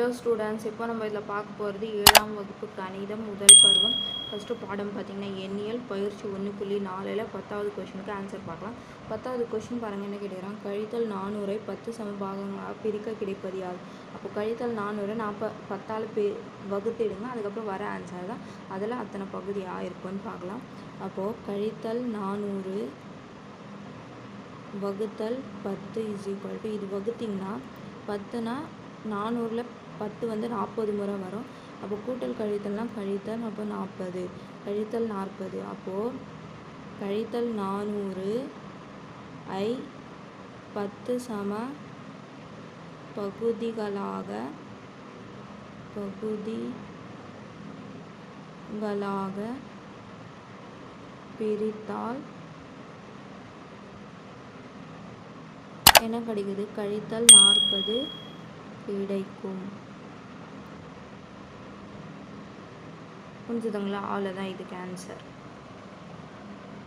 Hello students, இப்போ நம்ம இதில் பார்க்க போகிறது 7ஆம் வகுப்பு கணிதம் முதல் பருவம். ஃபஸ்ட்டு பாடம் பார்த்திங்கன்னா எண்ணியல் பயிற்சி 1.4ல் 10வது கொஷினுக்கு ஆன்சர் பார்க்கலாம். 10வது கொஷின் பாருங்கள், என்ன கேட்குறாங்க? கழித்தல் 400ஐ 10 சம பாகங்களாக பிரிக்க கிடைப்பது யாது? அப்போ கழித்தல் 400 10ஆல் வகுத்திடுங்க, அதுக்கப்புறம் வர ஆன்சர் தான். அதில் அத்தனை பகுதியாக இருக்குன்னு பார்க்கலாம். அப்போது கழித்தல் 400 வகுத்தல் 10 = இது வகுத்திங்கன்னா 10னா 400ல் 10 வந்து 40 முறை வரும். அப்போ கூட்டல் கழித்தல்னால் கழித்தல், அப்போ 40 கழித்தல் 40. அப்போது கழித்தல் 400ஐ 10 சம பகுதிகளாக பிரித்தால் என்ன கிடைக்குது? கழித்தல் 40 கிடைக்கும். புரிஞ்சுதுங்களா? அவ்வளோதான் இதுக்கு ஆன்சர்.